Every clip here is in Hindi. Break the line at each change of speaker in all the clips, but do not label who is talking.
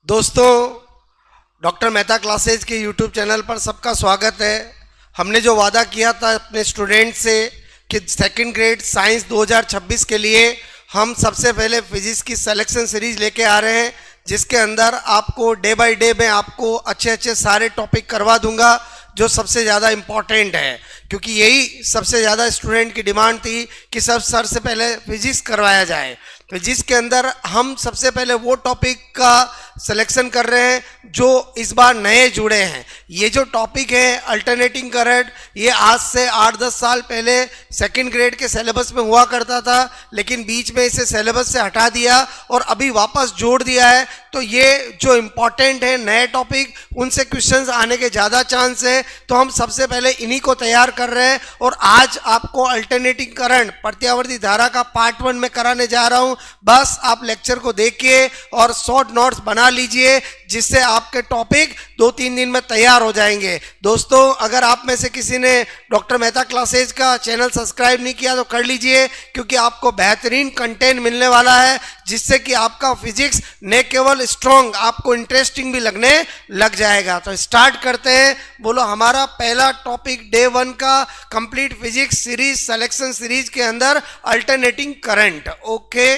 दोस्तों, डॉक्टर मेहता क्लासेज के यूट्यूब चैनल पर सबका स्वागत है। हमने जो वादा किया था अपने स्टूडेंट से कि सेकंड ग्रेड साइंस 2026 के लिए हम सबसे पहले फिजिक्स की सिलेक्शन सीरीज लेके आ रहे हैं, जिसके अंदर आपको डे बाय डे में आपको अच्छे अच्छे सारे टॉपिक करवा दूंगा जो सबसे ज़्यादा इम्पॉर्टेंट है, क्योंकि यही सबसे ज़्यादा स्टूडेंट की डिमांड थी कि सर से पहले फिजिक्स करवाया जाए। फिजिक्स के अंदर हम सबसे पहले वो टॉपिक का सिलेक्शन कर रहे हैं जो इस बार नए जुड़े हैं। ये जो टॉपिक है अल्टरनेटिंग करंट, ये आज से 8-10 साल पहले सेकंड ग्रेड के सिलेबस में हुआ करता था, लेकिन बीच में इसे सिलेबस से हटा दिया और अभी वापस जोड़ दिया है। तो ये जो इम्पॉर्टेंट है नए टॉपिक, उनसे क्वेश्चंस आने के ज़्यादा चांस है, तो हम सबसे पहले इन्हीं को तैयार कर रहे हैं। और आज आपको अल्टरनेटिंग करंट प्रत्यावर्ती धारा का पार्ट 1 में कराने जा रहा हूँ। बस आप लेक्चर को देखिए और शॉर्ट नोट्स बना लीजिए, जिससे आपके टॉपिक 2-3 दिन में तैयार हो जाएंगे। दोस्तों, अगर आप में से किसी ने डॉक्टर मेहता क्लासेज का चैनल सब्सक्राइब नहीं किया तो कर लीजिए, क्योंकि आपको बेहतरीन कंटेंट मिलने वाला है, जिससे कि आपका फिजिक्स न केवल स्ट्रॉन्ग, आपको इंटरेस्टिंग भी लगने लग जाएगा। तो स्टार्ट करते हैं। बोलो, हमारा पहला टॉपिक डे 1 का complete physics series selection series के अंदर alternating current. Okay,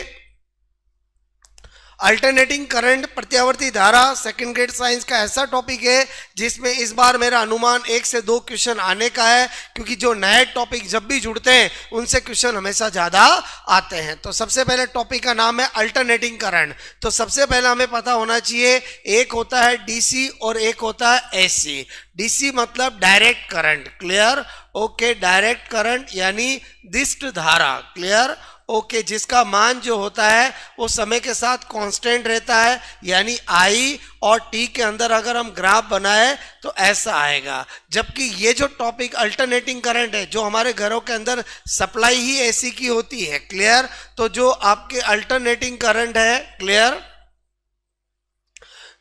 alternating current प्रत्यावर्ती धारा सेकंड ग्रेड साइंस का ऐसा टॉपिक है जिसमें इस बार मेरा अनुमान 1 से 2 क्वेश्चन आने का है, क्योंकि जो नए टॉपिक जब भी जुड़ते हैं उनसे क्वेश्चन हमेशा ज़्यादा आते हैं। तो सबसे पहले टॉपिक का नाम है अल्टरनेटिंग करंट। तो सबसे पहले हमें पता होना चाहिए, एक होता है डीसी और एक होता है एसी। डीसी मतलब direct current, clear? Okay, direct current यानी दिष्ट धारा, क्लियर? ओके, जिसका मान जो होता है वो समय के साथ कांस्टेंट रहता है, यानी आई और टी के अंदर अगर हम ग्राफ बनाए तो ऐसा आएगा। जबकि ये जो टॉपिक अल्टरनेटिंग करंट है, जो हमारे घरों के अंदर सप्लाई ही एसी की होती है, क्लियर? तो जो आपके अल्टरनेटिंग करंट है, क्लियर,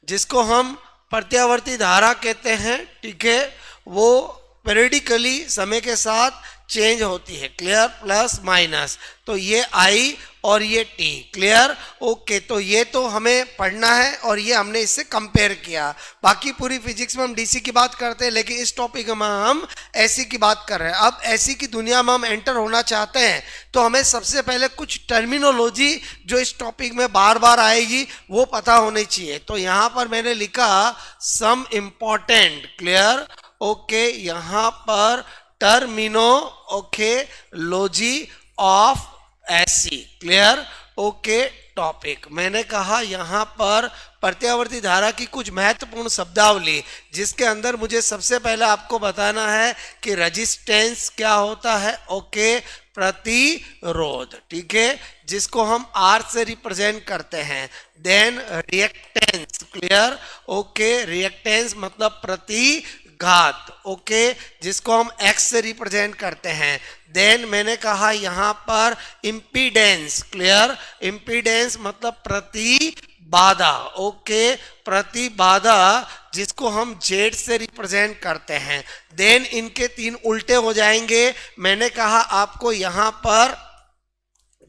जिसको हम प्रत्यावर्ती धारा कहते हैं, ठीक है, वो पेरिडिकली समय के साथ चेंज होती है, क्लियर? प्लस माइनस, तो ये आई और ये टी, क्लियर? ओके, तो ये तो हमें पढ़ना है और ये हमने इससे कंपेयर किया। बाकी पूरी फिजिक्स में हम डीसी की बात करते हैं, लेकिन इस टॉपिक में हम एसी की बात कर रहे हैं। अब एसी की दुनिया में हम एंटर होना चाहते हैं, तो हमें सबसे पहले कुछ टर्मिनोलॉजी जो इस टॉपिक में बार बार आएगी वो पता होनी चाहिए। तो यहाँ पर मैंने लिखा सम इम्पॉर्टेंट, क्लियर? ओके, यहाँ पर टर्मिनो, ओके, लॉजी of AC, clear? Okay, topic मैंने कहा यहाँ पर प्रत्यावर्ती धारा की कुछ महत्वपूर्ण शब्दावली, जिसके अंदर मुझे सबसे पहले आपको बताना है कि रेजिस्टेंस क्या होता है। ओके, प्रतिरोध, ठीक है, जिसको हम आर से रिप्रेजेंट करते हैं। Then reactance, clear? Okay, reactance मतलब प्रतिघात, ओके, जिसको हम एक्स से रिप्रेजेंट करते हैं। देन मैंने कहा यहाँ पर इम्पीडेंस, क्लियर? इम्पीडेंस मतलब प्रतिबाधा, ओके, प्रतिबाधा, जिसको हम जेड से रिप्रेजेंट करते हैं। देन इनके 3 उल्टे हो जाएंगे। मैंने कहा आपको यहाँ पर,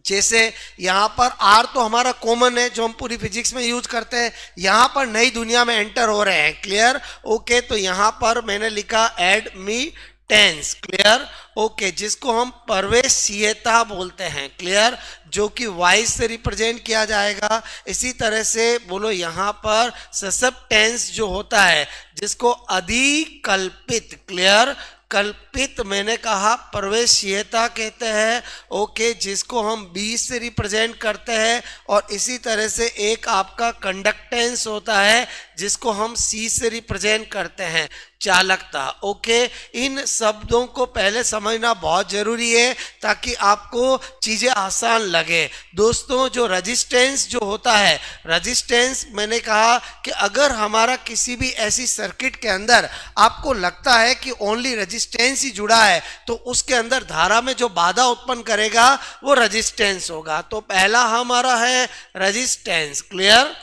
जैसे यहाँ पर आर तो हमारा कॉमन है जो हम पूरी फिजिक्स में यूज करते हैं, यहाँ पर नई दुनिया में एंटर हो रहे हैं, क्लियर? ओके, तो यहाँ पर मैंने लिखा एडमिटेंस, क्लियर? ओके, जिसको हम प्रवेशीयता बोलते हैं, क्लियर, जो कि वाई से रिप्रेजेंट किया जाएगा। इसी तरह से बोलो यहाँ पर ससेप्टेंस जो होता है, जिसको अधिकल्पित, क्लियर, कल्पित मैंने कहा प्रवेशीयता कहते हैं, ओके, जिसको हम बी से रिप्रेजेंट करते हैं। और इसी तरह से एक आपका कंडक्टेंस होता है, जिसको हम सी से रिप्रेजेंट करते हैं, चालकता। ओके, इन शब्दों को पहले समझना बहुत जरूरी है ताकि आपको चीजें आसान लगे। दोस्तों, जो रेजिस्टेंस जो होता है, रेजिस्टेंस मैंने कहा कि अगर हमारा किसी भी ऐसी सर्किट के अंदर आपको लगता है कि ओनली रेजिस्टेंस ही जुड़ा है, तो उसके अंदर धारा में जो बाधा उत्पन्न करेगा वो रेजिस्टेंस होगा। तो पहला हमारा है रेजिस्टेंस, क्लियर?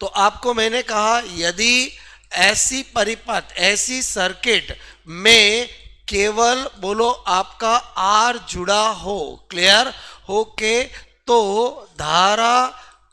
तो आपको मैंने कहा यदि ऐसी परिपथ, ऐसी सर्किट में केवल बोलो आपका आर जुड़ा हो, क्लियर? हो के, तो धारा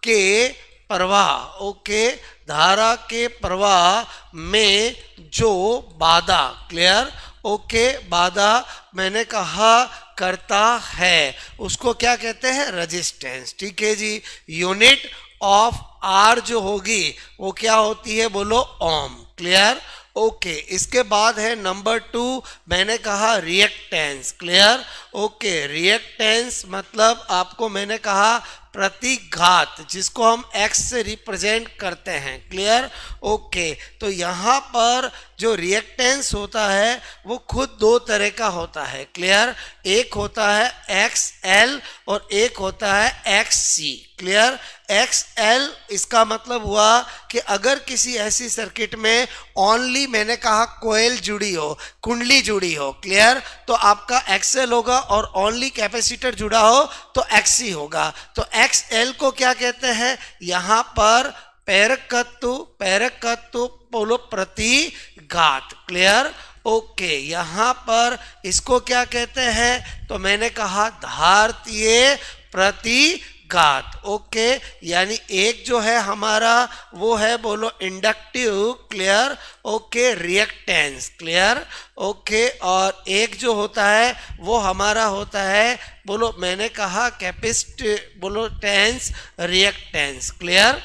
के प्रवाह, ओके, धारा के प्रवाह में जो बाधा, क्लियर, ओके, बाधा मैंने कहा करता है उसको क्या कहते हैं, रेजिस्टेंस। ठीक है जी। यूनिट ऑफ आर जो होगी वो क्या होती है, बोलो ओम। Clear, okay. इसके बाद है नंबर 2, मैंने कहा रिएक्टेंस। Clear, okay. रिएक्टेंस मतलब आपको मैंने कहा प्रतिघात, जिसको हम x से रिप्रेजेंट करते हैं। Clear, okay. तो यहाँ पर जो रिएक्टेंस होता है वो खुद दो तरह का होता है। क्लियर, एक होता है XL और एक होता है XC। क्लियर, XL इसका मतलब हुआ कि अगर किसी ऐसी सर्किट में ओनली मैंने कहा कोयल जुड़ी हो, कुंडली जुड़ी हो, क्लियर, तो आपका XL होगा, और ओनली कैपेसिटर जुड़ा हो तो XC होगा। तो XL को क्या कहते हैं, यहाँ पर प्रेरकत्व बोलो प्रतिघात। Clear, okay. यहाँ पर इसको क्या कहते हैं, तो मैंने कहा धारतीय प्रतिघात। ओके, यानी एक जो है हमारा वो है बोलो inductive, clear, okay, reactance. Clear, okay. और एक जो होता है वो हमारा होता है बोलो मैंने कहा बोलो टेंस रिएक्टेंस। Clear,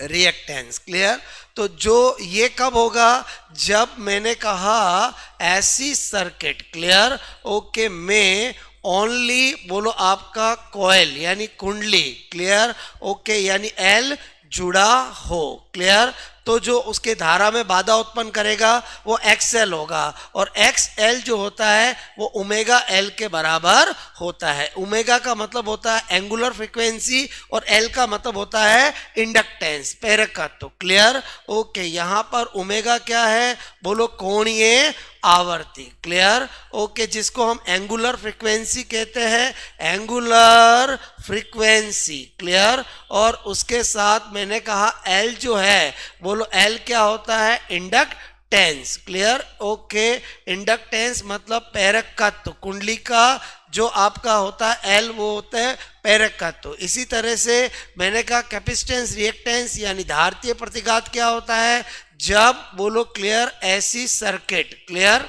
reactance. क्लियर, तो जो ये कब होगा, जब मैंने कहा ऐसी सर्किट, क्लियर, ओके, में ओनली बोलो आपका कॉइल यानी कुंडली, क्लियर, ओके, यानी L जुड़ा हो। क्लियर, तो जो उसके धारा में बाधा उत्पन्न करेगा वो XL होगा, और XL जो होता है वो ओमेगा L के बराबर होता है। ओमेगा का मतलब होता है एंगुलर फ्रीक्वेंसी और L का मतलब होता है इंडक्टेंस, प्रेरकत्व। Clear, okay. यहाँ पर ओमेगा क्या है, बोलो कोणीय आवर्ती। क्लियर, ओके, जिसको हम एंगुलर फ्रीक्वेंसी कहते हैं, एंगुलर फ्रीक्वेंसी। क्लियर, और उसके साथ मैंने कहा L जो है बोलो L क्या होता है, इंडक्टेंस। क्लियर, ओके, इंडक्टेंस मतलब प्रेरकत्व, कुंडली का जो आपका होता है L वो होता है प्रेरकत्व। इसी तरह से मैंने कहा कैपेसिटेंस रिएक्टेंस यानी धारतीय प्रतिघात क्या होता है, जब बोलो क्लियर ऐसी सर्किट, क्लियर,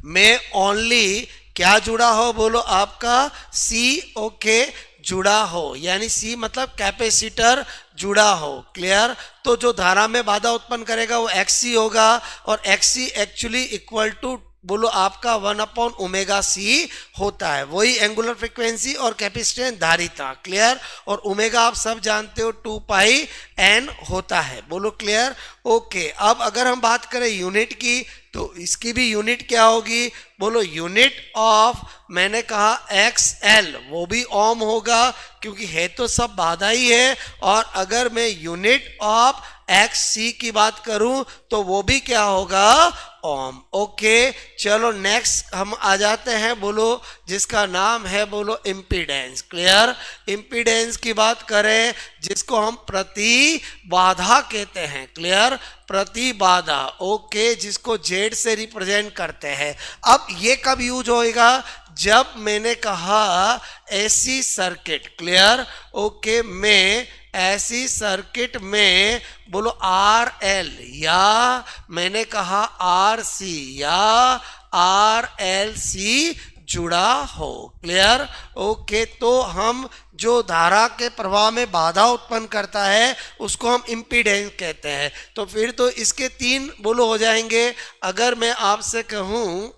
में ओनली क्या जुड़ा हो, बोलो आपका C, ओके, जुड़ा हो, यानी C मतलब कैपेसिटर जुड़ा हो। क्लियर, तो जो धारा में बाधा उत्पन्न करेगा वो XC होगा, और XC एक्चुअली इक्वल टू बोलो आपका 1/ωc होता है, वही एंगुलर फ्रीक्वेंसी और कैपेसिटेंस धारिता। क्लियर, और ओमेगा आप सब जानते हो 2πN होता है। बोलो क्लियर, ओके। अब अगर हम बात करें यूनिट की, तो इसकी भी यूनिट क्या होगी, बोलो यूनिट ऑफ मैंने कहा XL, वो भी ओम होगा क्योंकि है तो सब बाधा ही है, और अगर मैं यूनिट ऑफ XC की बात करूं तो वो भी क्या होगा, ओम। ओके, चलो नेक्स्ट हम आ जाते हैं बोलो जिसका नाम है बोलो इम्पीडेंस। क्लियर, इम्पीडेंस की बात करें जिसको हम प्रतिबाधा कहते हैं। क्लियर, प्रतिबाधा, ओके, जिसको Z से रिप्रेजेंट करते हैं। अब ये कब यूज होएगा, जब मैंने कहा ऐसी सर्किट, क्लियर, ओके, में ऐसी सर्किट में बोलो RL या मैंने कहा RC या RLC जुड़ा हो। क्लियर, ओके, तो हम जो धारा के प्रवाह में बाधा उत्पन्न करता है उसको हम इम्पीडेंस कहते हैं। तो फिर तो इसके 3 बोलो हो जाएंगे। अगर मैं आपसे कहूं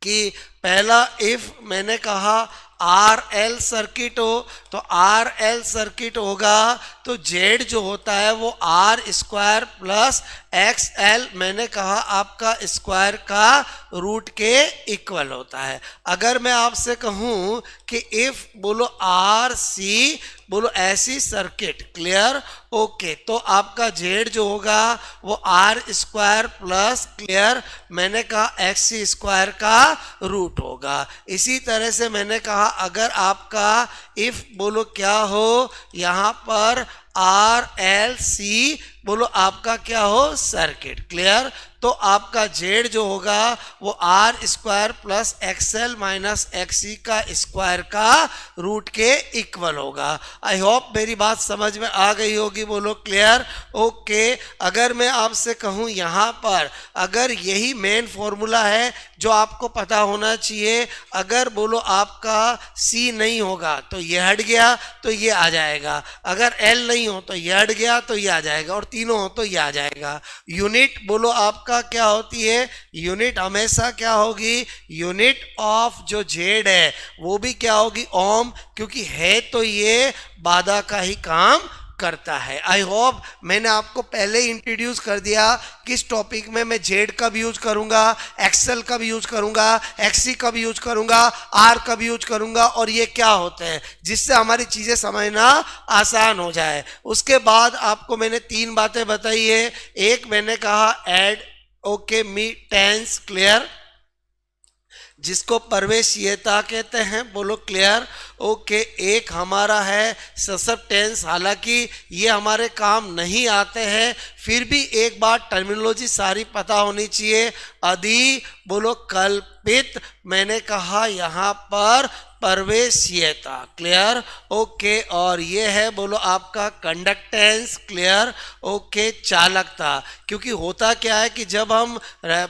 कि पहला इफ मैंने कहा RL सर्किट हो, तो RL सर्किट होगा तो Z जो होता है वो R² प्लस XL मैंने कहा आपका स्क्वायर का रूट के इक्वल होता है। अगर मैं आपसे कहूं कि इफ बोलो RC बोलो ऐसी सर्किट, क्लियर, ओके, तो आपका Z जो होगा वो R² प्लस क्लियर मैंने कहा XC² का रूट होगा। इसी तरह से मैंने कहा अगर आपका इफ बोलो क्या हो यहाँ पर RLC बोलो आपका क्या हो सर्किट। क्लियर, तो आपका जेड जो होगा वो R square plus XL minus XC का स्क्वायर का रूट के इक्वल होगा। आई होप मेरी बात समझ में आ गई होगी, बोलो क्लियर। ओके, अगर मैं आपसे कहूँ यहाँ पर अगर यही मेन फॉर्मूला है जो आपको पता होना चाहिए, अगर बोलो आपका सी नहीं होगा तो ये हट गया तो ये आ जाएगा, अगर एल नहीं हो तो ये हट गया तो ये आ जाएगा, और तीनों हो तो ये आ जाएगा। यूनिट बोलो आपका क्या होती है, यूनिट हमेशा क्या होगी, यूनिट ऑफ जो जेड है वो भी क्या होगी, ओम, क्योंकि है तो ये बाधा का ही काम करता है। आई होप मैंने आपको पहले ही इंट्रोड्यूस कर दिया किस टॉपिक में मैं जेड कब यूज करूंगा, एक्सेल कब यूज करूंगा, एक्सी कब यूज करूंगा, आर कब यूज करूंगा और ये क्या होते हैं, जिससे हमारी चीजें समझना आसान हो जाए। उसके बाद आपको मैंने 3 बातें बताई है। एक मैंने कहा एड ओके मी टेंस, क्लियर, जिसको प्रवेशीयता कहते हैं, बोलो क्लियर। ओके, एक हमारा है ससब टेंस, हालांकि ये हमारे काम नहीं आते हैं, फिर भी एक बार टर्मिनोलॉजी सारी पता होनी चाहिए। अधि बोलो कल्पित, मैंने कहा यहाँ पर प्रवेशीयता, क्लियर। ओके, और ये है बोलो आपका कंडक्टेंस, क्लियर। ओके, चालकता, क्योंकि होता क्या है कि जब हम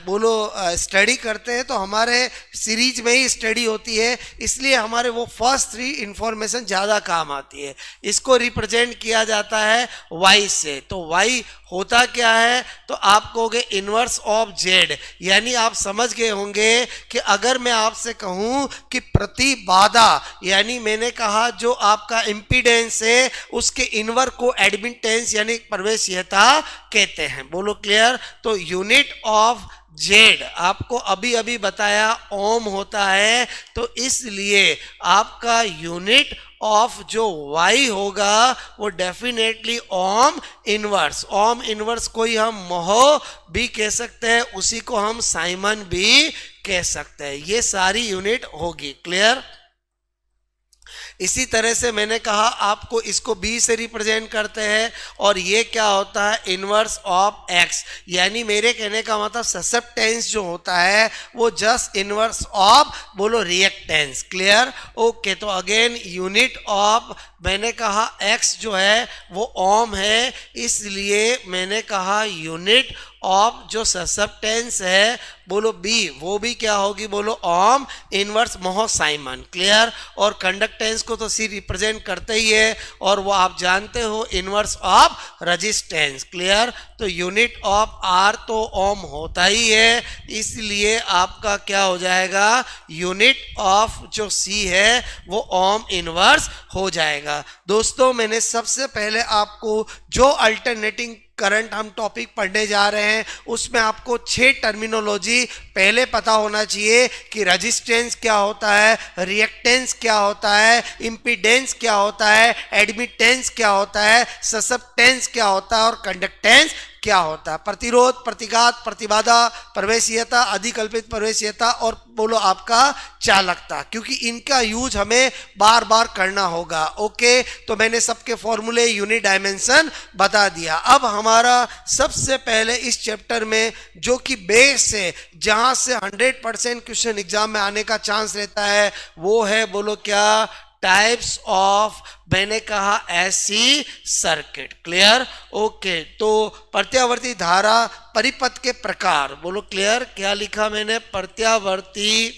बोलो स्टडी करते हैं तो हमारे सीरीज में ही स्टडी होती है, इसलिए हमारे वो फर्स्ट 3 इंफॉर्मेशन ज़्यादा काम आती है। इसको रिप्रेजेंट किया जाता है वाई से, तो वाई होता क्या है, तो आप कहोगे इनवर्स ऑफ जेड, यानी आप समझ गए होंगे कि अगर मैं आपसे कहूं कि प्रतिबाधा, यानी मैंने कहा जो आपका इम्पीडेंस है उसके इनवर को एडमिटेंस यानी प्रवेशीयता कहते हैं, बोलो क्लियर। तो यूनिट ऑफ जेड आपको अभी अभी बताया ओम होता है, तो इसलिए आपका यूनिट ऑफ जो y होगा वो definitely ohm inverse, ohm inverse को ही हम मोह भी कह सकते हैं, उसी को हम साइमन भी कह सकते हैं। ये सारी यूनिट होगी, क्लियर। इसी तरह से मैंने कहा आपको इसको b से रिप्रेजेंट करते हैं, और ये क्या होता है, इनवर्स ऑफ x, यानी मेरे कहने का मतलब ससेप्टेंस जो होता है वो जस्ट इनवर्स ऑफ बोलो रिएक्टेंस, क्लियर। ओके, तो अगेन यूनिट ऑफ मैंने कहा x जो है वो ओम है, इसलिए मैंने कहा यूनिट ऑफ जो ससेप्टेंस है बोलो b, वो भी क्या होगी, बोलो ओम इनवर्स मोह साइमन, क्लियर। और कंडक्टेंस को तो सी रिप्रेजेंट करते ही है, और वो आप जानते हो इनवर्स ऑफ रेजिस्टेंस, क्लियर। तो यूनिट ऑफ आर तो ओम होता ही है, इसलिए आपका क्या हो जाएगा, यूनिट ऑफ जो सी है वो ओम इनवर्स हो जाएगा। दोस्तों, मैंने सबसे पहले आपको जो अल्टरनेटिंग करंट हम टॉपिक पढ़ने जा रहे हैं उसमें आपको 6 टर्मिनोलॉजी पहले पता होना चाहिए कि रेजिस्टेंस क्या होता है, रिएक्टेंस क्या होता है, इम्पीडेंस क्या होता है, एडमिटेंस क्या होता है, ससेप्टेंस क्या होता है और कंडक्टेंस क्या होता है, प्रतिरोध, प्रतिघात, प्रतिबाधा, प्रवेशीयता, अधिकल्पित प्रवेशीयता और बोलो आपका चालकता, क्योंकि इनका यूज हमें बार बार करना होगा। ओके, तो मैंने सबके फॉर्मूले यूनिट डायमेंशन बता दिया। अब हमारा सबसे पहले इस चैप्टर में जो कि बेस है, जहां से 100% क्वेश्चन एग्जाम में आने का चांस रहता है, वो है बोलो क्या, टाइप्स ऑफ मैंने कहा ऐसी सर्किट, क्लियर। ओके, तो प्रत्यावर्ती धारा परिपथ के प्रकार, बोलो क्लियर। क्या लिखा मैंने, प्रत्यावर्ती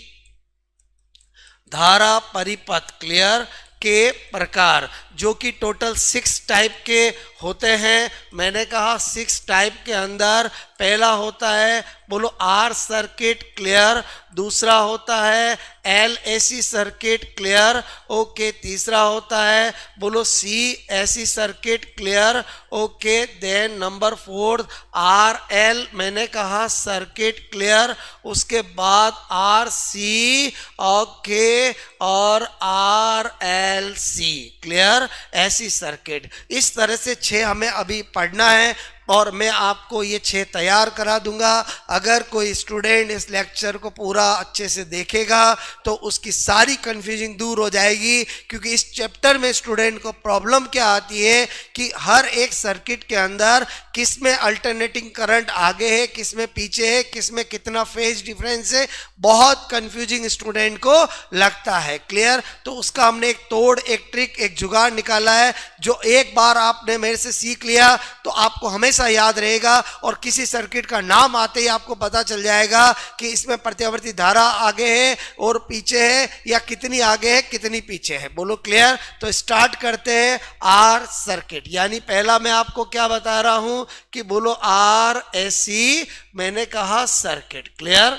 धारा परिपथ, क्लियर, के प्रकार, जो कि टोटल 6 टाइप के होते हैं। मैंने कहा 6 टाइप के अंदर पहला होता है बोलो आर सर्किट, क्लियर। दूसरा होता है L AC circuit, clear. Okay, तीसरा होता है बोलो C AC circuit, clear. Okay, then number 4 R L मैंने कहा सर्किट, क्लियर। उसके बाद आर सी, ओके, और R L C, clear, AC circuit. इस तरह से 6 हमें अभी पढ़ना है। और मैं आपको ये 6 तैयार करा दूंगा। अगर कोई स्टूडेंट इस लेक्चर को पूरा अच्छे से देखेगा तो उसकी सारी कंफ्यूजिंग दूर हो जाएगी, क्योंकि इस चैप्टर में स्टूडेंट को प्रॉब्लम क्या आती है कि हर एक सर्किट के अंदर किस में अल्टरनेटिंग करंट आगे है, किस में पीछे है, किस में कितना फेज डिफरेंस है, बहुत कंफ्यूजिंग स्टूडेंट को लगता है। क्लियर? तो उसका हमने एक तोड़, एक ट्रिक, एक जुगाड़ निकाला है, जो एक बार आपने मेरे से सीख लिया तो आपको हमेशा याद रहेगा, और किसी सर्किट का नाम आते ही आपको पता चल जाएगा कि इसमें प्रत्यावर्ती धारा आगे है और पीछे है, या कितनी आगे है कितनी पीछे है। बोलो क्लियर? तो स्टार्ट करते हैं आर सर्किट। यानी पहला मैं आपको क्या बता रहा हूं कि बोलो आर एसी, मैंने कहा सर्किट। क्लियर?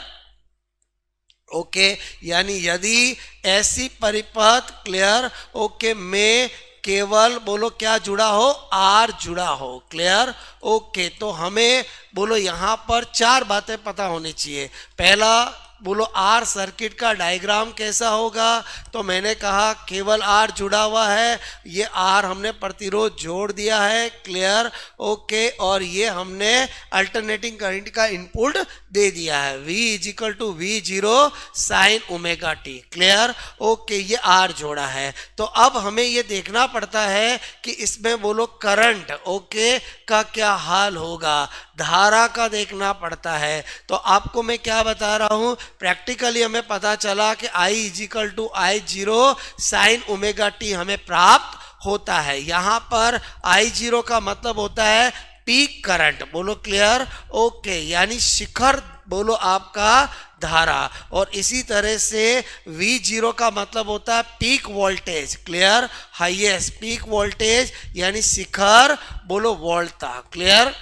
ओके, यानी यदि ऐसी परिपथ, क्लियर, ओके, में केवल बोलो क्या जुड़ा हो, आर जुड़ा हो। क्लियर? ओके, तो हमें बोलो यहां पर 4 बातें पता होनी चाहिए। पहला बोलो आर सर्किट का डायग्राम कैसा होगा, तो मैंने कहा केवल आर जुड़ा हुआ है, ये आर हमने प्रतिरोध जोड़ दिया है। क्लियर? ओके, और ये हमने अल्टरनेटिंग करंट का इनपुट दे दिया है, V is equal to V0 sine omega T. Clear? Okay, ये आर जोड़ा है। तो अब हमें ये देखना पड़ता है कि इसमें बोलो करंट, ओके, का क्या हाल होगा, धारा का देखना पड़ता है। तो आपको मैं क्या बता रहा हूं, प्रैक्टिकली हमें पता चला कि I is equal to I0 sine omega t हमें प्राप्त होता है। यहां पर I0 का मतलब होता है पीक करंट। बोलो क्लियर? ओके, यानी शिखर बोलो आपका धारा, और इसी तरह से V0 का मतलब होता है peak voltage. Clear? Highest peak voltage यानी शिखर बोलो वोल्टता। क्लियर?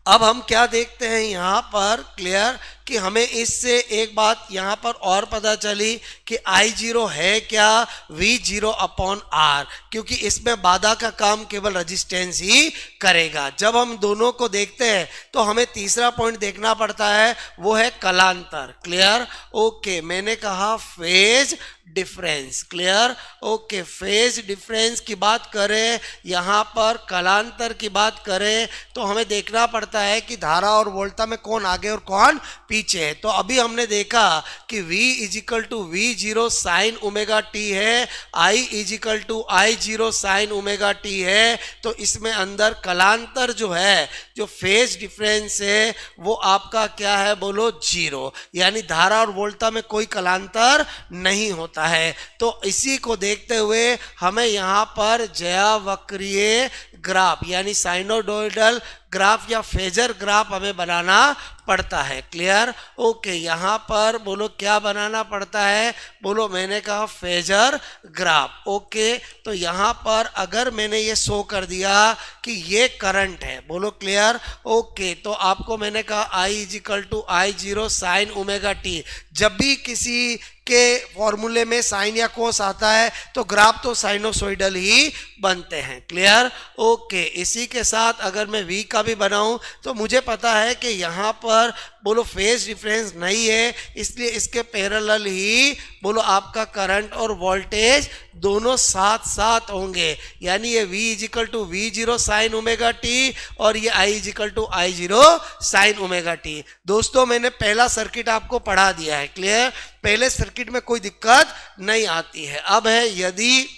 अब हम क्या देखते हैं यहां पर, क्लियर, कि हमें इससे एक बात यहां पर और पता चली कि I0 है क्या, V0 अपॉन R, क्योंकि इसमें बाधा का काम केवल रेजिस्टेंस ही करेगा। जब हम दोनों को देखते हैं तो हमें तीसरा पॉइंट देखना पड़ता है, वो है कलांतर। क्लियर? ओके, मैंने कहा phase difference. Clear? Okay, phase difference की बात करें, यहां पर कलांतर की बात करें, तो हमें देखना पड़ता है कि धारा और वोल्टता में कौन आगे और कौन पीछे है। तो अभी हमने देखा कि V is equal to V0 sine omega t है, I is equal to I0 sine omega t है, तो इसमें अंदर कलांतर जो है, जो फेज डिफरेंस है, वो आपका क्या है, बोलो 0, यानी धारा और वोल्टता में कोई कलांतर नहीं होता है। तो इसी को देखते हुए हमें यहाँ पर ज्यावक्रीय ग्राफ यानी साइनोडोइडल ग्राफ या फेजर ग्राफ हमें बनाना पड़ता है। क्लियर? ओके, यहाँ पर बोलो क्या बनाना पड़ता है, बोलो मैंने कहा फेजर ग्राफ। ओके, तो यहाँ पर अगर मैंने ये शो कर दिया कि ये करंट है, बोलो क्लियर? ओके, तो आपको मैंने कहा I is equal to I0 sine omega t, जब भी किसी के फॉर्मूले में साइन या कोस आता है तो ग्राफ तो साइनोसोइडल ही बनते हैं। क्लियर? ओके, इसी के साथ अगर मैं V का भी बनाऊं तो मुझे पता है कि यहाँ पर बोलो फेज डिफरेंस नहीं है, इसलिए इसके पैरेलल ही बोलो आपका करंट और वोल्टेज दोनों साथ साथ होंगे, यानी ये V is equal to V0 sine omega t और ये I is equal to I0 sine omega t. दोस्तों, मैंने पहला सर्किट आपको पढ़ा दिया है। क्लियर? पहले सर्किट में कोई दिक्कत नहीं आती है। अब है यदि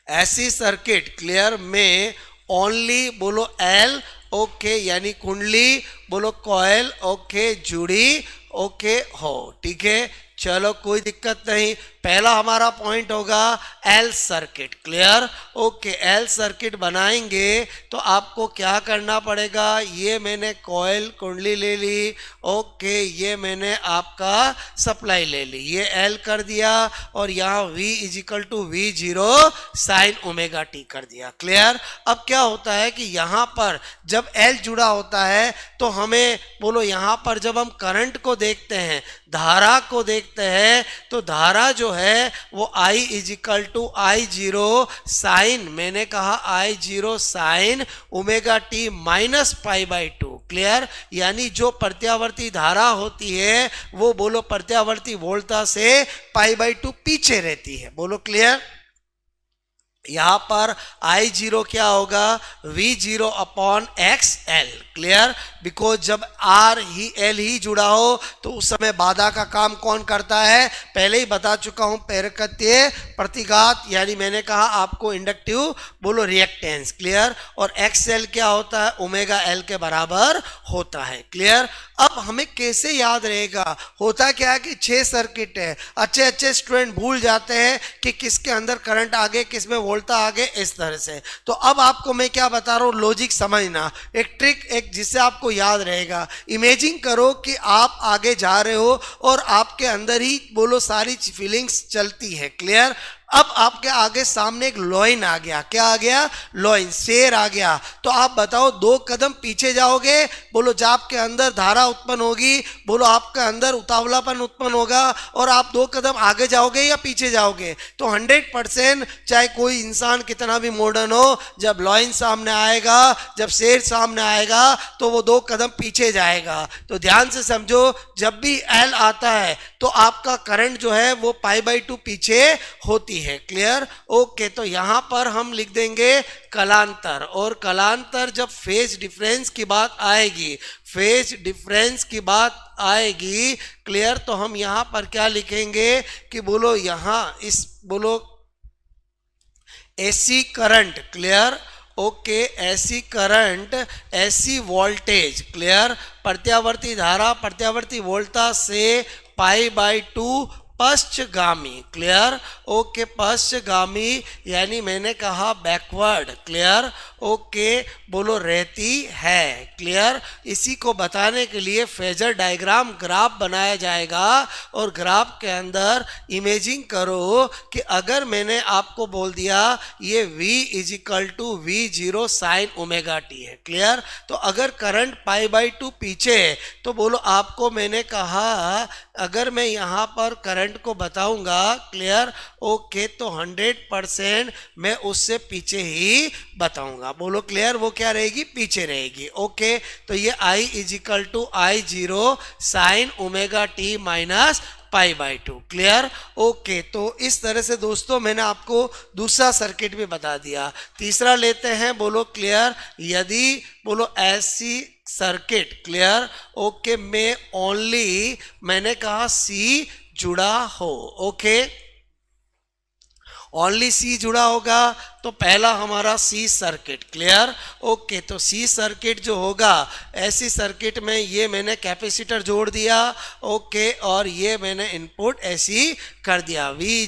ऐसी सर्किट, क्लियर, में ओनली बोलो L, ओके, यानी कुंडली बोलो कॉइल, ओके, जुड़ी, ओके, हो, ठीक है, चलो कोई दिक्कत नहीं। पहला हमारा पॉइंट होगा L circuit. Clear? Okay, L circuit बनाएंगे तो आपको क्या करना पड़ेगा, ये मैंने कॉइल कुंडली ले ली, ओके, ये मैंने आपका सप्लाई ले ली, ये एल कर दिया, और यहाँ V is equal to V0 sine omega t कर दिया। क्लियर? अब क्या होता है कि यहाँ पर जब एल जुड़ा होता है तो हमें बोलो यहाँ पर जब हम करंट को देखते हैं, धारा को देखते हैं, तो धारा जो है वो I is equal to I0 sign, मैंने कहा I0 sine omega T minus pi by 2। Clear? यानी जो प्रत्यावर्ती धारा होती है वो बोलो प्रत्यावर्ती वोल्टता से पाई बाई 2 पीछे रहती है। बोलो क्लियर? यहाँ पर I0 क्या होगा, V0 upon XL। Clear, because जब R ही L ही जुड़ा हो तो उस समय बाधा का काम कौन करता है, पहले ही बता चुका हूं, प्रेरकत्य प्रतिघात, यानी मैंने कहा आपको इंडक्टिव बोलो रिएक्टेंस। क्लियर, और XL क्या होता है, ओमेगा L के बराबर होता है। क्लियर, अब हमें कैसे याद रहेगा, होता क्या है कि 6 सर्किट है, अच्छे अच्छे स्टूडेंट भूल जाते हैं कि किसके अंदर करंट आगे, किस में वोल्टा आगे, इस तरह से। तो अब आपको मैं क्या बता रहा हूँ, लॉजिक समझना, एक ट्रिक, एक जिससे आपको याद रहेगा। इमेजिन करो कि आप आगे जा रहे हो और आपके अंदर ही बोलो सारी फीलिंग्स चलती है। क्लियर, अब आपके आगे सामने एक लॉइन आ गया, क्या आ गया, लॉइन, शेर आ गया, तो आप बताओ 2 कदम पीछे जाओगे, बोलो जब आपके अंदर धारा उत्पन्न होगी, बोलो आपके अंदर उतावलापन उत्पन्न होगा, और आप 2 कदम आगे जाओगे या पीछे जाओगे, तो 100% चाहे कोई इंसान कितना भी मॉडर्न हो, जब लॉइन सामने आएगा, जब शेर सामने आएगा, तो वो 2 कदम पीछे जाएगा। तो ध्यान से समझो, जब भी L आता है तो आपका करंट जो है वो π/2 पीछे होती है। क्लियर, ओके, तो यहां पर हम लिख देंगे कलांतर, और कलांतर जब फेज डिफरेंस की बात आएगी, फेज डिफरेंस की बात आएगी, क्लियर, तो हम यहां पर क्या लिखेंगे कि बोलो यहां इस बोलो एसी करंट। क्लियर, ओके, ऐसी करंट, ऐसी वोल्टेज। क्लियर, प्रत्यावर्ती धारा, प्रत्यावर्ती वोल्टा से π/2 पश्चगामी। क्लियर, ओके, पश्चगामी यानी मैंने कहा बैकवर्ड। क्लियर, ओके, बोलो रहती है। क्लियर, इसी को बताने के लिए फेजर डायग्राम ग्राफ बनाया जाएगा, और ग्राफ के अंदर इमेजिंग करो कि अगर मैंने आपको बोल दिया ये V V0 sine omega t है। क्लियर, तो अगर करंट π/2 पीछे है तो बोलो आपको मैंने कहा अगर मैं यहाँ पर करंट को बताऊंगा, क्लियर, ओके, तो 100% मैं उससे पीछे ही बताऊंगा। बोलो क्लियर, वो क्या रहेगी, पीछे रहेगी। ओके, तो ये I I0 sine omega T minus π/2। Clear, okay, तो इस तरह से दोस्तों मैंने आपको दूसरा सर्किट भी बता दिया। तीसरा लेते हैं, बोलो क्लियर, यदि बोलो ऐसी सर्किट, क्लियर, ओके, में ओनली मैंने कहा C जुड़ा हो। ओके, ओनली C जुड़ा होगा तो पहला हमारा C सर्किट। क्लियर, ओके, तो C सर्किट जो होगा, ऐसी सर्किट में ये मैंने कैपेसिटर जोड़ दिया, ओके, और ये मैंने इनपुट ऐसी कर दिया, V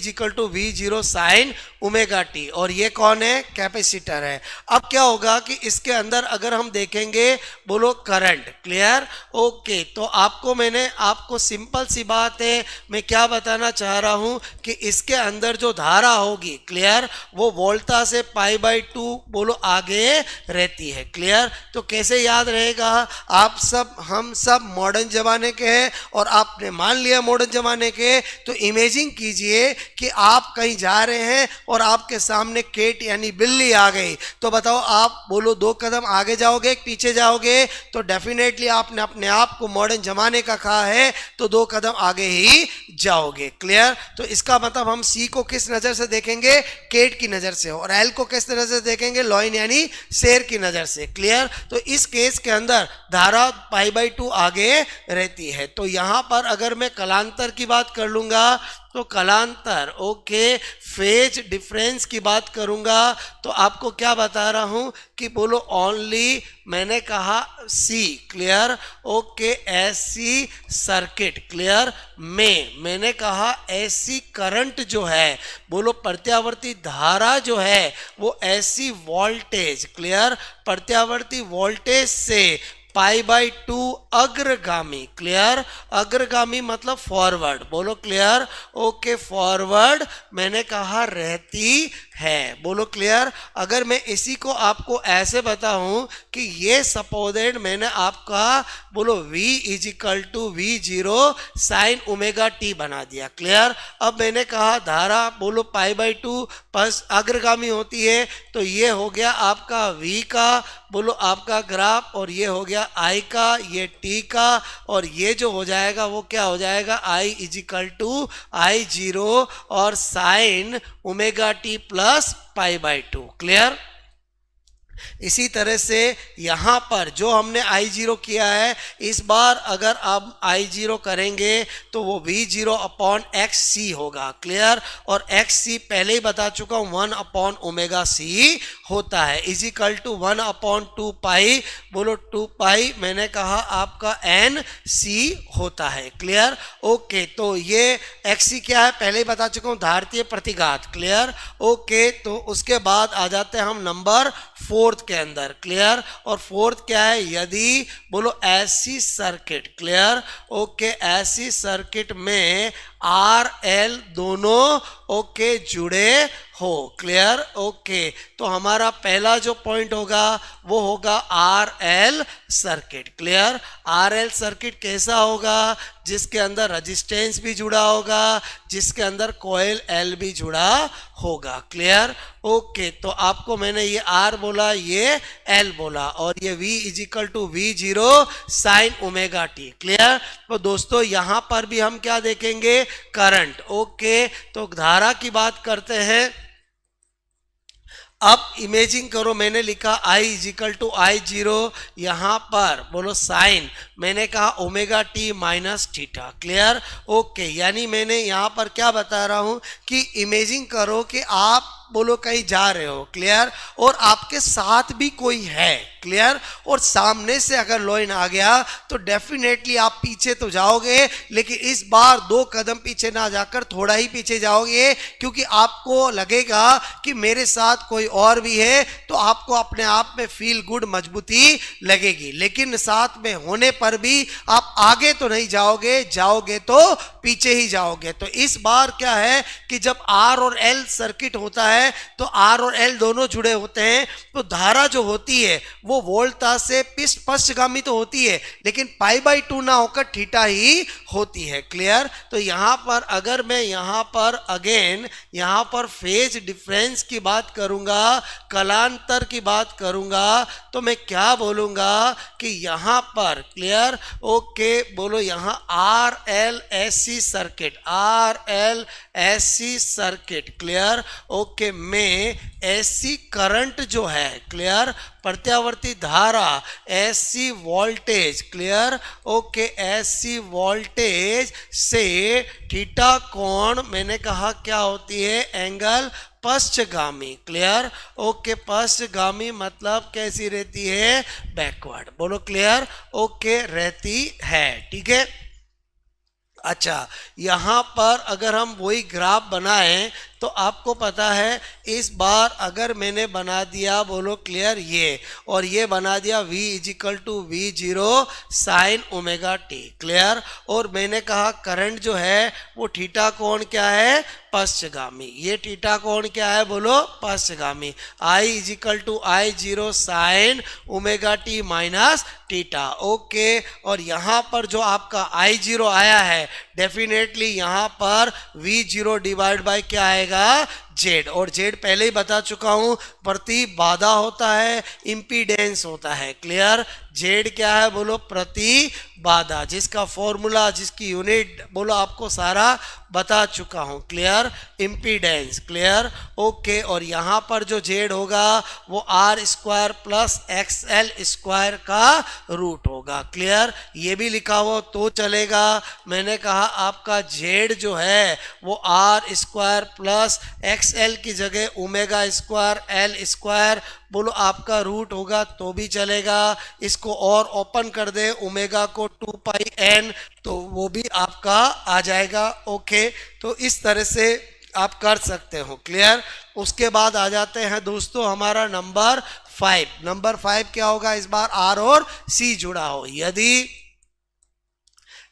V0 sine omega t, और ये कौन है, कैपेसिटर है। अब क्या होगा कि इसके अंदर अगर हम देखेंगे बोलो करंट। क्लियर, ओके, तो आपको मैंने आपको सिंपल सी बात है, मैं क्या बताना चाह रहा हूं कि इसके अंदर जो धारा होगी, क्लियर, वो वोल्टा से π/2 बोलो आगे रहती है। क्लियर, तो कैसे याद रहेगा, आप सब हम सब मॉडर्न जमाने के हैं और आपने मान लिया मॉडर्न जमाने के, तो इमेजिन कीजिए कि आप कहीं जा रहे हैं और आपके सामने केट यानी बिल्ली आ गई, तो बताओ आप बोलो 2 कदम आगे जाओगे, पीछे जाओगे, तो डेफिनेटली आपने अपने आप को मॉडर्न जमाने का कहा है तो 2 कदम आगे ही जाओगे। क्लियर, तो इसका मतलब हम C को किस नजर से देखेंगे, केट की नजर से, और L को किस तरह से देखेंगे, लॉइन यानी शेर की नजर से। क्लियर, तो इस केस के अंदर धारा π/2 आगे रहती है। तो यहां पर अगर मैं कलांतर की बात कर लूंगा तो कलांतर, ओके, फेज डिफरेंस की बात करूंगा तो आपको क्या बता रहा हूं कि बोलो ओनली मैंने कहा C। क्लियर, ओके, ऐसी सर्किट, क्लियर, में मैंने कहा ऐसी करंट जो है, बोलो प्रत्यावर्ती धारा जो है वो ऐसी वोल्टेज, क्लियर, प्रत्यावर्ती वोल्टेज से π/2 अग्रगामी। क्लियर, अग्रगामी मतलब फॉरवर्ड, बोलो क्लियर, ओके, फॉरवर्ड मैंने कहा रहती है। बोलो क्लियर, अगर मैं इसी को आपको ऐसे बताऊं कि ये सपोजेड मैंने आपका बोलो V V0 sine omega T बना दिया। क्लियर, अब मैंने कहा धारा बोलो π/2 बस अग्रगामी होती है, तो ये हो गया आपका V का बोलो आपका ग्राफ, और ये हो गया I का, ये T का, और ये जो हो जाएगा वो क्या हो जाएगा, I I0 और sine omega T plus π/2। Clear. इसी तरह से यहाँ पर जो हमने I0 किया है, इस बार अगर आप I0 करेंगे तो वो V0 अपॉन XC होगा। क्लियर। और XC पहले ही बता चुका हूँ 1 अपॉन ओमेगा C होता है, इज इक्वल टू 1 अपॉन 2 पाई। बोलो 2 पाई, मैंने कहा आपका NC होता है। क्लियर। ओके, तो ये XC क्या है पहले ही बता चुका हूँ, धारतीय प्रतिघात। क्लियर। ओके, तो उसके बाद आ जाते हैं हम नंबर 4 के अंदर। क्लियर। और 4 क्या है, यदि बोलो ऐसी सर्किट। क्लियर। ओके, ऐसी सर्किट में RL दोनों ओके जुड़े हो। क्लियर। ओके, तो हमारा पहला जो पॉइंट होगा वो होगा RL circuit. Clear. RL circuit कैसा होगा, जिसके अंदर रेजिस्टेंस भी जुड़ा होगा, जिसके अंदर कॉइल L भी जुड़ा होगा। क्लियर। ओके, तो आपको मैंने ये R बोला, ये L बोला, और ये V is equal to V0 sine omega T. Clear. तो दोस्तों यहाँ पर भी हम क्या देखेंगे, करंट। ओके, तो धारा की बात करते हैं। अब इमेजिंग करो, मैंने लिखा I is equal to I0, यहाँ पर बोलो साइन, मैंने कहा omega T minus theta. Clear. Okay, यानी मैंने यहाँ पर क्या बता रहा हूँ कि इमेजिंग करो कि आप बोलो कहीं जा रहे हो। क्लियर। और आपके साथ भी कोई है। क्लियर। और सामने से अगर लाइन आ गया तो डेफिनेटली आप पीछे तो जाओगे, लेकिन इस बार 2 कदम पीछे ना जाकर थोड़ा ही पीछे जाओगे, क्योंकि आपको लगेगा कि मेरे साथ कोई और भी है, तो आपको अपने आप में फील गुड, मजबूती लगेगी। लेकिन साथ में होने पर भी आप आगे तो नहीं जाओगे, जाओगे तो पीछे ही जाओगे। तो इस बार क्या है कि जब R और L सर्किट होता है तो R और L दोनों जुड़े होते हैं, तो धारा जो होती है वो वोल्टा से पश्चगामी तो होती है, लेकिन π/2 ना होकर थीटा ही होती है। क्लियर। तो यहाँ पर अगर मैं यहाँ पर अगेन यहाँ पर फेज डिफरेंस की बात करूंगा, कलांतर की बात करूंगा, तो मैं क्या बोलूंगा कि यहाँ पर क्लियर। ओके, बोलो यहाँ RLSC circuit, RLSC circuit. Clear. Okay, में ऐसी करंट जो है, क्लियर, प्रत्यावर्ती धारा, ऐसी वोल्टेज। क्लियर। ओके, ऐसी वोल्टेज से थीटा कोण, मैंने कहा क्या होती है, एंगल पश्चगामी। क्लियर। ओके, पश्चगामी मतलब कैसी रहती है, बैकवर्ड। बोलो क्लियर। ओके, रहती है। ठीक है। अच्छा, यहाँ पर अगर हम वही ग्राफ बनाएं तो आपको पता है, इस बार अगर मैंने बना दिया, बोलो क्लियर, ये, और ये बना दिया V is equal to V0 sine omega T. Clear. और मैंने कहा करंट जो है वो थीटा कोण क्या है, पश्चगामी। ये थीटा कोण क्या है, बोलो पश्चगामी। I is equal to I0 sine omega T minus theta. Okay, और यहाँ पर जो आपका I0 आया है, डेफिनेटली यहाँ पर V0 डिवाइड बाय क्या आएगा, Z। और Z पहले ही बता चुका हूं, प्रति बाधा होता है, इंपीडेंस होता है। क्लियर। Z क्या है, बोलो प्रति बाधा, जिसका फॉर्मूला, जिसकी यूनिट बोलो आपको सारा बता चुका हूं। क्लियर। इंपीडेंस। क्लियर। ओके, और यहाँ पर जो Z होगा वो R² प्लस XL स्क्वायर का रूट होगा। क्लियर। ये भी लिखा हो तो चलेगा, मैंने कहा आपका Z जो है वो R² प्लस XL की जगह ओमेगा² L² बोलो आपका रूट होगा तो भी चलेगा। इसको और ओपन कर दे, ओमेगा को 2πn, तो वो भी आपका आ जाएगा। ओके, तो इस तरह से आप कर सकते हो। क्लियर। उसके बाद आ जाते हैं दोस्तों हमारा नंबर 5। नंबर 5 क्या होगा, इस बार R और C जुड़ा हो। यदि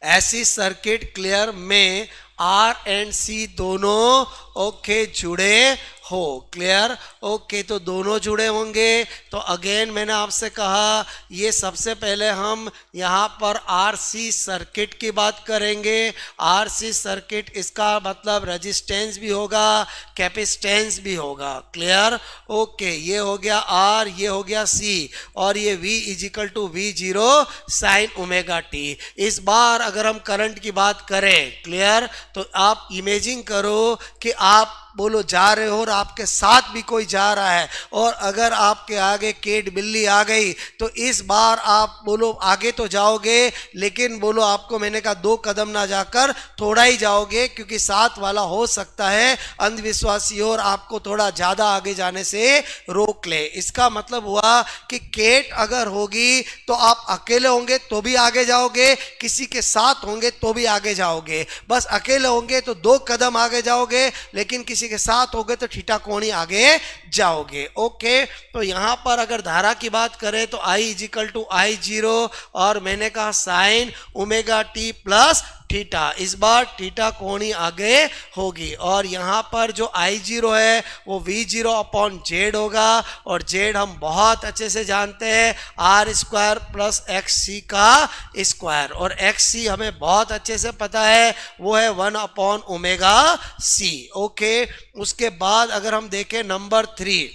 ऐसी सर्किट क्लियर में R एंड C दोनों ओके जुड़े हो। क्लियर। ओके, तो दोनों जुड़े होंगे तो अगेन मैंने आपसे कहा, ये सबसे पहले हम यहाँ पर RC सर्किट की बात करेंगे। RC सर्किट, इसका मतलब रेजिस्टेंस भी होगा, कैपेसिटेंस भी होगा। क्लियर। ओके, ये हो गया R, ये हो गया C, और ये V is equal to V0 sine omega t. इस बार अगर हम करंट की बात करें, क्लियर, तो आप इमेजिंग करो कि आप बोलो जा रहे हो और आपके साथ भी कोई जा रहा है, और अगर आपके आगे केट बिल्ली आ गई तो इस बार आप बोलो आगे तो जाओगे, लेकिन बोलो आपको मैंने कहा 2 कदम ना जाकर थोड़ा ही जाओगे, क्योंकि साथ वाला हो सकता है अंधविश्वासी और आपको थोड़ा ज्यादा आगे जाने से रोक ले। इसका मतलब हुआ कि केट अगर होगी तो आप अकेले होंगे तो भी आगे जाओगे, किसी के साथ होंगे तो भी आगे जाओगे। बस अकेले होंगे तो 2 कदम आगे जाओगे, लेकिन किसी के साथ होगे तो थीटा कोण ही आगे जाओगे। ओके, तो यहां पर अगर धारा की बात करें तो I इजिकल टू I0, और मैंने कहा sign omega T plus theta, इस बार थीटा कोण ही आगे होगी, और यहाँ पर जो I0 है वो V0 अपॉन जेड होगा, और जेड हम बहुत अच्छे से जानते हैं आर स्क्वायर प्लस एक्स सी का स्क्वायर, और एक्स सी हमें बहुत अच्छे से पता है वो है 1 अपॉन ओमेगा सी। ओके, उसके बाद अगर हम देखें नंबर 3,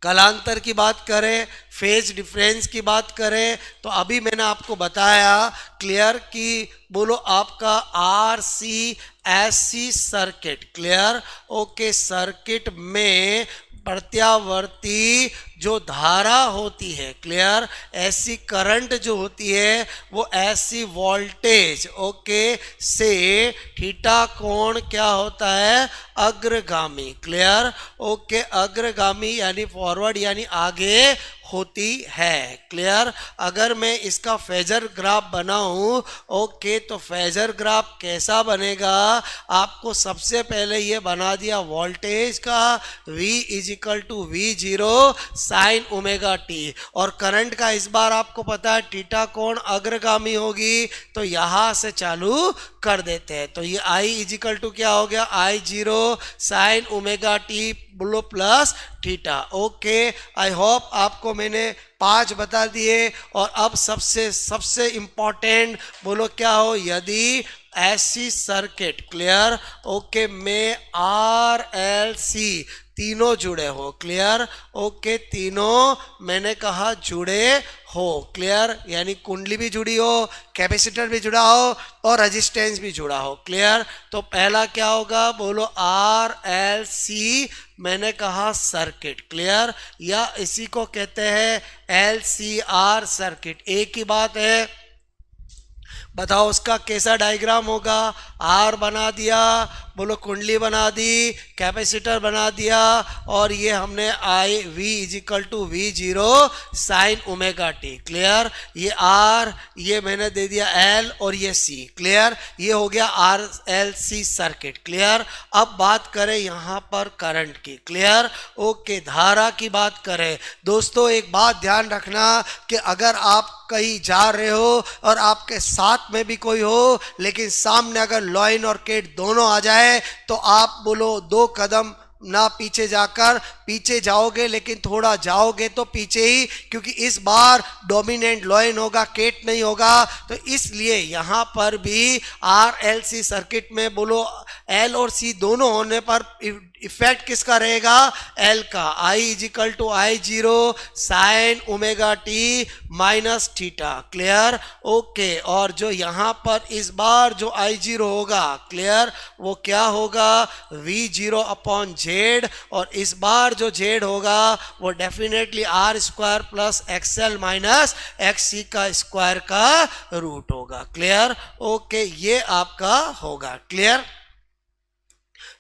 कालांतर की बात करें, फेज डिफरेंस की बात करें, तो अभी मैंने आपको बताया क्लियर कि बोलो आपका R C S C circuit, clear. Okay, circuit में प्रत्यावर्ती जो धारा होती है, क्लियर, ऐसी करंट जो होती है वो ऐसी वोल्टेज, ओके, से थीटा कोण क्या होता है, अग्रगामी, क्लियर। ओके, अग्रगामी यानी फॉरवर्ड यानी आगे होती है, क्लियर। अगर मैं इसका फेजर ग्राफ बनाऊं, ओके, तो फेजर ग्राफ कैसा बनेगा, आपको सबसे पहले ये बना दिया वोल्टेज का V is equal to V0 sine omega t, और करंट का इस बार आपको पता है थीटा कोण अग्रगामी होगी, तो यहां से चालू कर देते हैं। तो ये I इजिकल टू क्या हो गया, I0 साइन ओमेगा टी बोलो plus theta. Okay, I hope आपको मैंने 5 बता दिए, और अब सबसे इंपॉर्टेंट बोलो क्या हो, यदि ऐसी सर्किट, क्लियर, ओके, में आर एल सी तीनों जुड़े हो, क्लियर। ओके, तीनों मैंने कहा जुड़े हो, क्लियर, यानी कुंडली भी जुड़ी हो, कैपेसिटर भी जुड़ा हो और रेजिस्टेंस भी जुड़ा हो, क्लियर। तो पहला क्या होगा, बोलो आर एल सी, मैंने कहा सर्किट, क्लियर, या इसी को कहते हैं एल सी आर सर्किट, एक ही बात है। बताओ उसका कैसा डायग्राम होगा, आर बना दिया, बोलो कुंडली बना दी, कैपेसिटर बना दिया, और ये हमने I V is equal to V0 sine omega T, clear. ये R, ये मैंने दे दिया L, और ये C, क्लियर। ये हो गया RLC सर्किट, क्लियर। अब बात करें यहाँ पर करंट की, क्लियर। ओके, धारा की बात करें, दोस्तों एक बात ध्यान रखना कि अगर आप कहीं जा रहे हो और आपके साथ में भी कोई हो, लेकिन सामने अगर लॉइन और केट दोनों आ जाए तो आप बोलो 2 कदम ना पीछे जाकर पीछे जाओगे, लेकिन थोड़ा जाओगे तो पीछे ही, क्योंकि इस बार डोमिनेंट लॉइन होगा, केट नहीं होगा। तो इसलिए यहाँ पर भी RLC सर्किट में बोलो L और C दोनों होने पर इफेक्ट किसका रहेगा, L का। I is equal to I0 sine omega T minus theta, clear. Okay, और जो यहाँ पर इस बार जो I0 होगा, क्लियर, वो क्या होगा, V0 अपॉन जेड, और इस बार जो जेड होगा वो definitely R square plus XL minus X का स्क्वायर का रूट होगा, क्लियर। ओके, ये आपका होगा, क्लियर।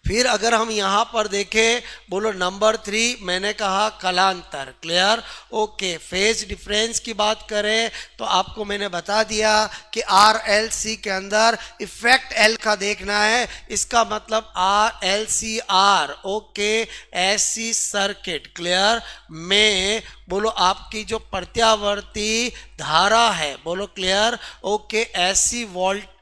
फिर अगर हम यहाँ पर देखें, बोलो नंबर 3, मैंने कहा कलांतर, क्लियर। ओके, फेज डिफरेंस की बात करें तो आपको मैंने बता दिया कि RLC के अंदर इफेक्ट L का देखना है, इसका मतलब RLCR, ओके, ऐसी सर्किट, क्लियर, में बोलो आपकी जो प्रत्यावर्ती धारा है, बोलो क्लियर, ओके,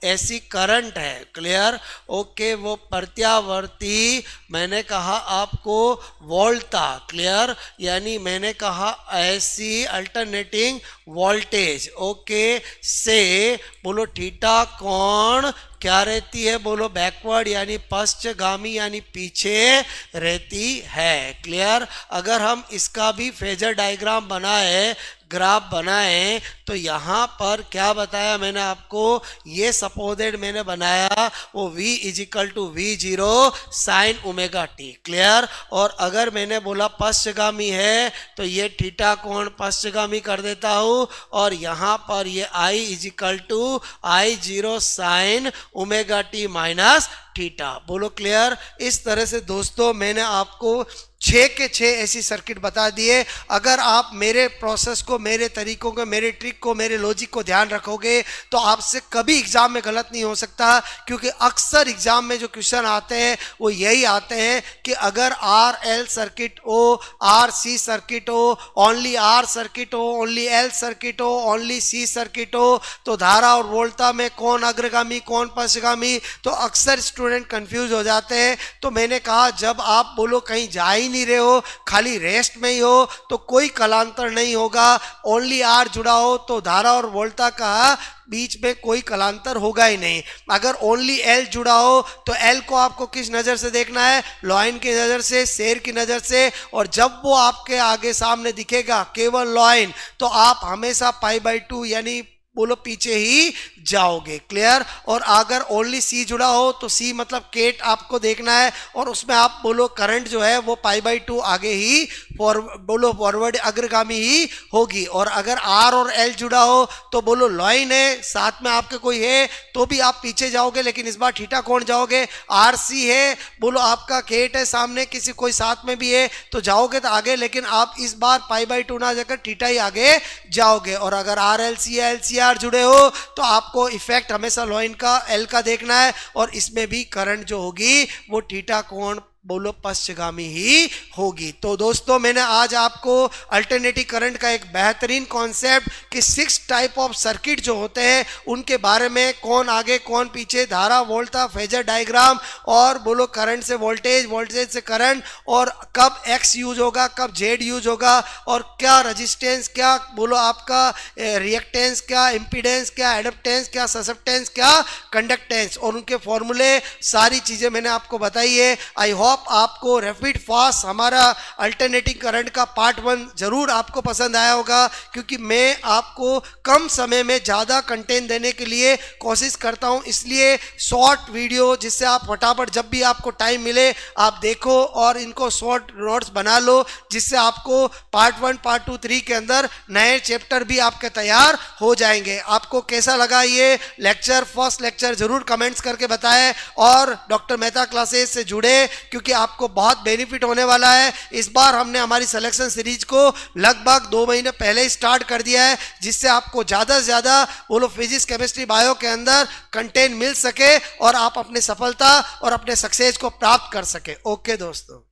ऐसी करंट है, क्लियर। ओके, वो प्रत्यावर्ती मैंने कहा आपको वोल्टा, क्लियर, यानी मैंने कहा ऐसी अल्टरनेटिंग वोल्टेज, ओके, से बोलो थीटा कोण क्या रहती है, बोलो बैकवर्ड यानी पश्चगामी यानी पीछे रहती है, क्लियर। अगर हम इसका भी फेजर डायग्राम बनाए, ग्राफ बनाएं तो यहाँ पर क्या बताया मैंने आपको, ये सपोजेड मैंने बनाया वो v is equal to v0 sine omega T. Clear. और अगर मैंने बोला पश्चगामी है तो ये थीटा कोण पश्चगामी कर देता हूँ और यहाँ पर ये i is equal to I0 sine omega T minus theta. बोलो क्लियर। इस तरह से दोस्तों मैंने आपको 6 के 6 ऐसी सर्किट बता दिए। अगर आप मेरे प्रोसेस को, मेरे तरीकों को, मेरे ट्रिक को, मेरे लॉजिक को ध्यान रखोगे तो आपसे कभी एग्जाम में गलत नहीं हो सकता, क्योंकि अक्सर एग्जाम में जो क्वेश्चन आते हैं वो यही आते हैं कि अगर आर एल सर्किट हो, आर सी सर्किट हो, ओनली आर सर्किट हो, ओनली एल सर्किट हो, ओनली सी सर्किट हो, तो धारा और वोल्टा में कौन अग्रगामी कौन पश्चगामी, तो अक्सर स्टूडेंट कंफ्यूज हो जाते हैं। तो मैंने कहा जब आप बोलो कहीं जा ही नहीं रहे हो, खाली रेस्ट में ही हो, तो कोई कलांतर नहीं होगा। ओनली आर जुड़ा हो तो धारा और वोल्टा का बीच में कोई कलांतर होगा ही नहीं। अगर ओनली एल जुड़ा हो तो एल को आपको किस नज़र से देखना है, लॉइन की नज़र से, शेर की नज़र से। और जब वो आपके आगे सामने दिखेगा केवल लॉइन, तो आप हमेशा π/2 यानी बोलो पीछे ही जाओगे। क्लियर। और अगर ओनली सी जुड़ा हो तो सी मतलब केट आपको देखना है और उसमें आप बोलो करंट जो है वो π/2 आगे ही बोलो फॉरवर्ड अग्रगामी ही होगी। और अगर आर और एल जुड़ा हो तो बोलो लॉइन है, साथ में आपके कोई है तो भी आप पीछे जाओगे, लेकिन इस बार थीटा कौन जाओगे, आर सी है, बोलो आपका केट है सामने, किसी कोई साथ में भी है तो जाओगे तो आगे, लेकिन आप इस बार π/2 ना जाकर थीटा ही आगे जाओगे। और अगर R L C L C R जुड़े हो तो आपको इफेक्ट हमेशा लॉइन का एल का देखना है और इसमें भी करंट जो होगी वो थीटा कोण बोलो पश्चगामी ही होगी। तो दोस्तों मैंने आज आपको अल्टरनेटिव करंट का एक बेहतरीन कॉन्सेप्ट कि 6 टाइप ऑफ सर्किट जो होते हैं उनके बारे में, कौन आगे कौन पीछे, धारा वोल्टा फेजर डायग्राम, और बोलो करंट से वोल्टेज, वोल्टेज से करंट, और कब एक्स यूज होगा कब जेड यूज होगा, और क्या रजिस्टेंस, क्या बोलो आपका रिएक्टेंस, क्या इम्पीडेंस, क्या एडप्टेंस, क्या ससेप्टेंस, क्या कंडक्टेंस, और उनके फॉर्मूले, सारी चीज़ें मैंने आपको बताई है। आई होप आपको रैपिड फास्ट हमारा अल्टरनेटिव करंट का पार्ट 1 जरूर आपको पसंद आया होगा, क्योंकि मैं आपको कम समय में ज़्यादा कंटेंट देने के लिए कोशिश करता हूं। इसलिए शॉर्ट वीडियो जिससे आप फटाफट जब भी आपको टाइम मिले आप देखो और इनको शॉर्ट नोट्स बना लो, जिससे आपको पार्ट 1 पार्ट 2 3 के अंदर नए चैप्टर भी आपके तैयार हो जाएंगे। आपको कैसा लगा ये लेक्चर, फर्स्ट लेक्चर, जरूर कमेंट्स करके बताएं और डॉक्टर मेहता क्लासेस से जुड़े, क्योंकि आपको बहुत बेनिफिट होने वाला है। इस बार हमने हमारी सिलेक्शन सीरीज को लगभग 2 महीने पहले ही स्टार्ट कर दिया है, जिससे आपको ज़्यादा से ज़्यादा बोलो फिजिक्स केमिस्ट्री बायो के अंदर कंटेंट मिल सके और आप अपनी सफलता और अपने सक्सेस को प्राप्त कर सके। ओके दोस्तों।